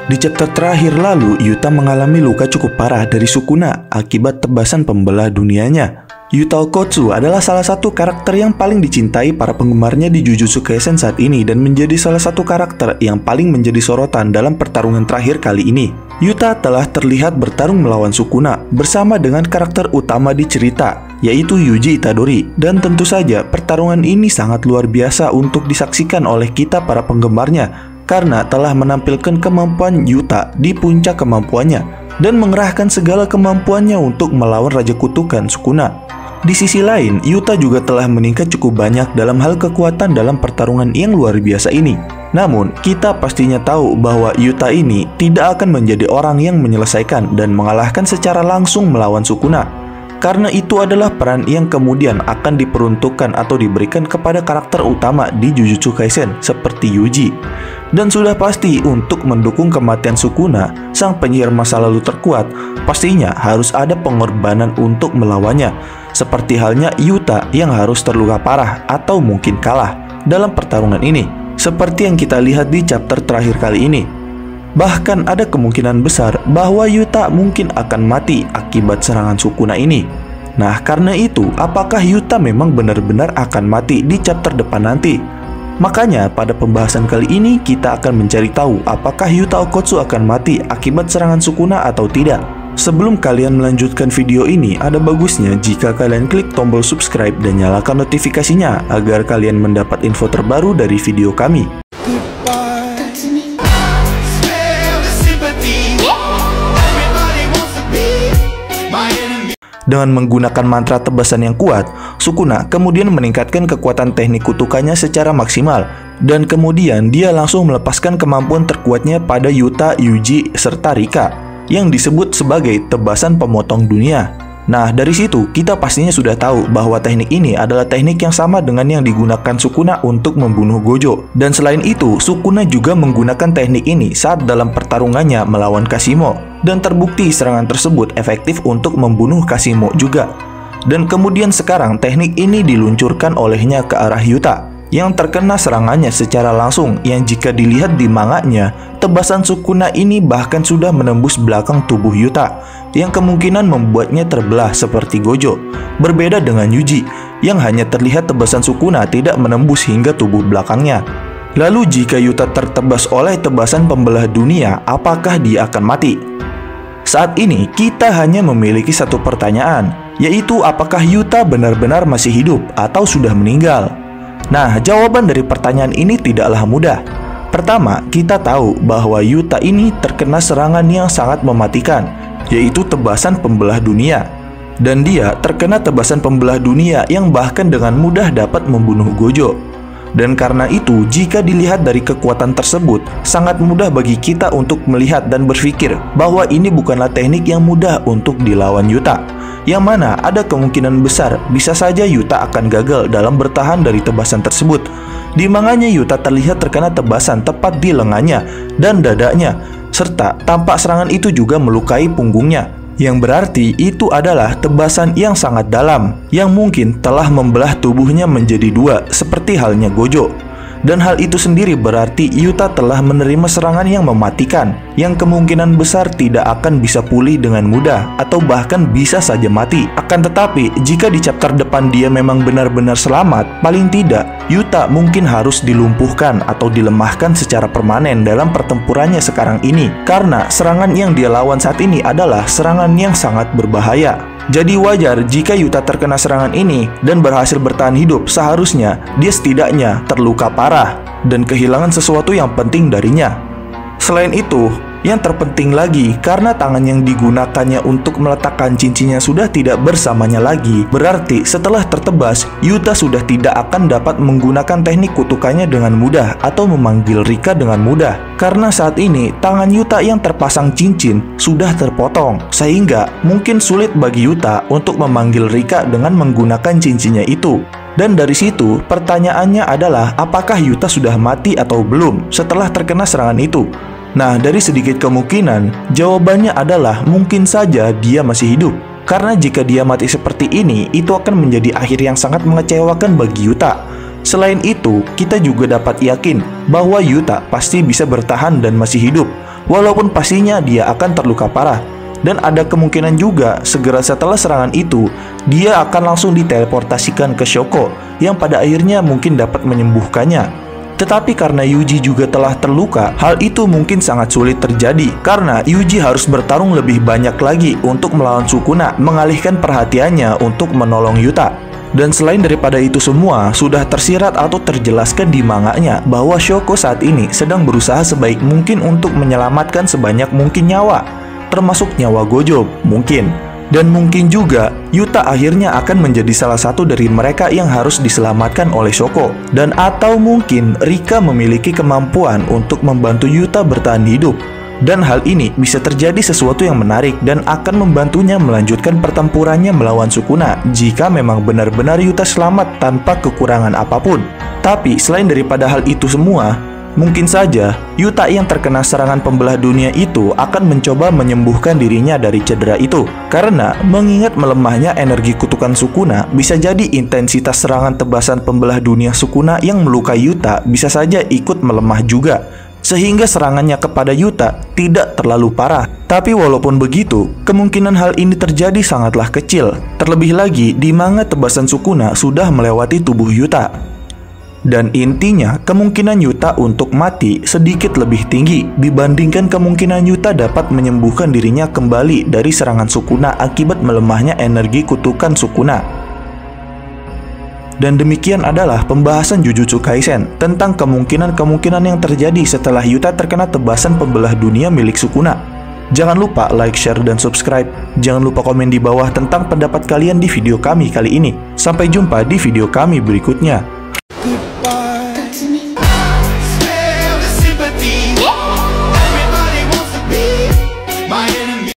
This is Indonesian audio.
Di chapter terakhir lalu, Yuta mengalami luka cukup parah dari Sukuna akibat tebasan pembelah dunianya. Yuta Okkotsu adalah salah satu karakter yang paling dicintai para penggemarnya di Jujutsu Kaisen saat ini dan menjadi salah satu karakter yang paling menjadi sorotan dalam pertarungan terakhir kali ini. Yuta telah terlihat bertarung melawan Sukuna bersama dengan karakter utama di cerita, yaitu Yuji Itadori. Dan tentu saja pertarungan ini sangat luar biasa untuk disaksikan oleh kita para penggemarnya, karena telah menampilkan kemampuan Yuta di puncak kemampuannya dan mengerahkan segala kemampuannya untuk melawan Raja Kutukan Sukuna. Di sisi lain, Yuta juga telah meningkat cukup banyak dalam hal kekuatan dalam pertarungan yang luar biasa ini. Namun, kita pastinya tahu bahwa Yuta ini tidak akan menjadi orang yang menyelesaikan dan mengalahkan secara langsung melawan Sukuna. Karena itu adalah peran yang kemudian akan diperuntukkan atau diberikan kepada karakter utama di Jujutsu Kaisen seperti Yuji. Dan sudah pasti untuk mendukung kematian Sukuna, sang penyihir masa lalu terkuat, pastinya harus ada pengorbanan untuk melawannya. Seperti halnya Yuta yang harus terluka parah atau mungkin kalah dalam pertarungan ini, seperti yang kita lihat di chapter terakhir kali ini. Bahkan ada kemungkinan besar bahwa Yuta mungkin akan mati akibat serangan Sukuna ini. Nah, karena itu, apakah Yuta memang benar-benar akan mati di chapter depan nanti? Makanya pada pembahasan kali ini kita akan mencari tahu apakah Yuta Okkotsu akan mati akibat serangan Sukuna atau tidak. Sebelum kalian melanjutkan video ini, ada bagusnya jika kalian klik tombol subscribe dan nyalakan notifikasinya agar kalian mendapat info terbaru dari video kami. Dengan menggunakan mantra tebasan yang kuat, Sukuna kemudian meningkatkan kekuatan teknik kutukannya secara maksimal, dan kemudian dia langsung melepaskan kemampuan terkuatnya pada Yuta, Yuji, serta Rika yang disebut sebagai tebasan pemotong dunia. Nah, dari situ kita pastinya sudah tahu bahwa teknik ini adalah teknik yang sama dengan yang digunakan Sukuna untuk membunuh Gojo. Dan selain itu, Sukuna juga menggunakan teknik ini saat dalam pertarungannya melawan Kashimo. Dan terbukti serangan tersebut efektif untuk membunuh Kashimo juga. Dan kemudian sekarang teknik ini diluncurkan olehnya ke arah Yuta, yang terkena serangannya secara langsung, yang jika dilihat di manganya, tebasan Sukuna ini bahkan sudah menembus belakang tubuh Yuta, yang kemungkinan membuatnya terbelah seperti Gojo. Berbeda dengan Yuji, yang hanya terlihat tebasan Sukuna tidak menembus hingga tubuh belakangnya. Lalu jika Yuta tertebas oleh tebasan pembelah dunia, apakah dia akan mati? Saat ini kita hanya memiliki satu pertanyaan, yaitu apakah Yuta benar-benar masih hidup atau sudah meninggal? Nah, jawaban dari pertanyaan ini tidaklah mudah. Pertama, kita tahu bahwa Yuta ini terkena serangan yang sangat mematikan, yaitu tebasan pembelah dunia. Dan dia terkena tebasan pembelah dunia yang bahkan dengan mudah dapat membunuh Gojo. Dan karena itu, jika dilihat dari kekuatan tersebut, sangat mudah bagi kita untuk melihat dan berpikir bahwa ini bukanlah teknik yang mudah untuk dilawan Yuta. Yang mana ada kemungkinan besar bisa saja Yuta akan gagal dalam bertahan dari tebasan tersebut. Di manganya Yuta terlihat terkena tebasan tepat di lengannya dan dadanya, serta tampak serangan itu juga melukai punggungnya. Yang berarti itu adalah tebasan yang sangat dalam, yang mungkin telah membelah tubuhnya menjadi dua, seperti halnya Gojo. Dan hal itu sendiri berarti Yuta telah menerima serangan yang mematikan, yang kemungkinan besar tidak akan bisa pulih dengan mudah, atau bahkan bisa saja mati. Akan tetapi, jika di chapter depan dia memang benar-benar selamat, paling tidak, Yuta mungkin harus dilumpuhkan atau dilemahkan secara permanen dalam pertempurannya sekarang ini. Karena serangan yang dia lawan saat ini adalah serangan yang sangat berbahaya. Jadi wajar jika Yuta terkena serangan ini dan berhasil bertahan hidup. Seharusnya dia setidaknya terluka parah dan kehilangan sesuatu yang penting darinya. Selain itu, yang terpenting lagi, karena tangan yang digunakannya untuk meletakkan cincinnya sudah tidak bersamanya lagi, berarti setelah tertebas, Yuta sudah tidak akan dapat menggunakan teknik kutukannya dengan mudah atau memanggil Rika dengan mudah. Karena saat ini, tangan Yuta yang terpasang cincin sudah terpotong, sehingga mungkin sulit bagi Yuta untuk memanggil Rika dengan menggunakan cincinnya itu. Dan dari situ, pertanyaannya adalah apakah Yuta sudah mati atau belum setelah terkena serangan itu? Nah, dari sedikit kemungkinan, jawabannya adalah mungkin saja dia masih hidup. Karena jika dia mati seperti ini, itu akan menjadi akhir yang sangat mengecewakan bagi Yuta. Selain itu, kita juga dapat yakin bahwa Yuta pasti bisa bertahan dan masih hidup. walaupun pastinya dia akan terluka parah. Dan ada kemungkinan juga segera setelah serangan itu, dia akan langsung diteleportasikan ke Shoko yang pada akhirnya mungkin dapat menyembuhkannya. Tetapi karena Yuji juga telah terluka, hal itu mungkin sangat sulit terjadi karena Yuji harus bertarung lebih banyak lagi untuk melawan Sukuna, mengalihkan perhatiannya untuk menolong Yuta. Dan selain daripada itu semua, sudah tersirat atau terjelaskan di manganya bahwa Shoko saat ini sedang berusaha sebaik mungkin untuk menyelamatkan sebanyak mungkin nyawa, termasuk nyawa Gojo, mungkin. Dan mungkin juga Yuta akhirnya akan menjadi salah satu dari mereka yang harus diselamatkan oleh Shoko. Dan atau mungkin Rika memiliki kemampuan untuk membantu Yuta bertahan hidup. Dan hal ini bisa terjadi sesuatu yang menarik dan akan membantunya melanjutkan pertempurannya melawan Sukuna jika memang benar-benar Yuta selamat tanpa kekurangan apapun. Tapi selain daripada hal itu semua, mungkin saja Yuta yang terkena serangan pembelah dunia itu akan mencoba menyembuhkan dirinya dari cedera itu. Karena mengingat melemahnya energi kutukan Sukuna, bisa jadi intensitas serangan tebasan pembelah dunia Sukuna yang melukai Yuta bisa saja ikut melemah juga, sehingga serangannya kepada Yuta tidak terlalu parah. Tapi walaupun begitu, kemungkinan hal ini terjadi sangatlah kecil. Terlebih lagi, di manga tebasan Sukuna sudah melewati tubuh Yuta. Dan intinya, kemungkinan Yuta untuk mati sedikit lebih tinggi dibandingkan kemungkinan Yuta dapat menyembuhkan dirinya kembali dari serangan Sukuna akibat melemahnya energi kutukan Sukuna. Dan demikian adalah pembahasan Jujutsu Kaisen tentang kemungkinan-kemungkinan yang terjadi setelah Yuta terkena tebasan pembelah dunia milik Sukuna. Jangan lupa like, share, dan subscribe. Jangan lupa komen di bawah tentang pendapat kalian di video kami kali ini. Sampai jumpa di video kami berikutnya.